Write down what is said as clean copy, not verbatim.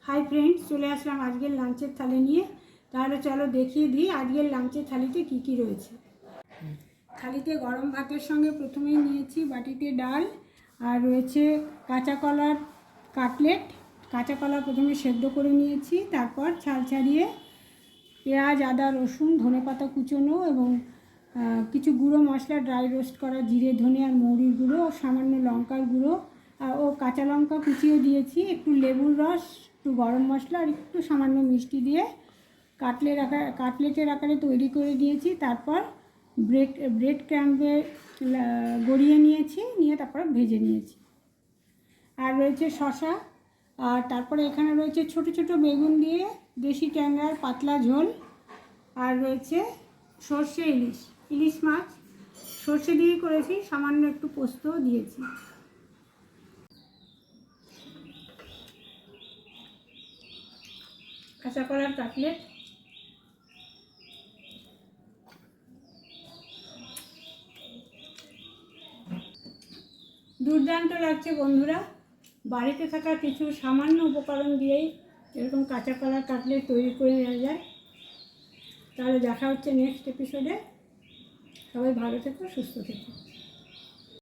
Hi friends, চলে আসলাম আজকের লাঞ্চের থালি নিয়ে। তাহলে চলো দেখিয়ে দিই আজকের লাঞ্চের থালিতে কি কি রয়েছে। থালিতে গরম ভাতের সঙ্গে প্রথমেই নিয়েছি বাটিতে ডাল, আর রয়েছে কাঁচা কলার কাটলেট। কাঁচা কলা প্রথমে সেদ্ধ করে নিয়েছি, তারপর ছাল ছাড়িয়ে পেঁয়াজ, আদা, রসুন, ধনেপাতা কুচোনো এবং কিছু গুঁড়ো মশলা, ড্রাই রোস্ট করা জিরে, ধনে আর মৌরির গুঁড়ো ও সামান্য লঙ্কার গুঁড়ো ও কাঁচা লঙ্কা কুচিয়ে দিয়েছি, একটু লেবুর রস, একটু গরম মশলা আর একটু সামান্য মিষ্টি দিয়ে কাটলেটের আকারে তৈরি করে দিয়েছি। তারপর ব্রেড ক্রাম্বে গড়িয়ে নিয়ে তারপর ভেজে নিয়েছি। আর রয়েছে শসা, আর তারপরে এখানে রয়েছে ছোট ছোট বেগুন দিয়ে দেশি ট্যাংরার পাতলা ঝোল, আর রয়েছে সর্ষে ইলিশ মাছ সর্ষে দিয়ে করেছি, সামান্য একটু পোস্ত দিয়েছি। কাঁচা কলার কাটলেট, দুর্দান্ত লাগছে বন্ধুরা। বাড়িতে থাকা কিছু সামান্য উপকরণ দিয়েই এরকম কাঁচা কলার কাটলেট তৈরি করে নেওয়া যায়। তাহলে দেখা হচ্ছে নেক্সট এপিসোডে। সবাই ভালো থেকো, সুস্থ থেকো।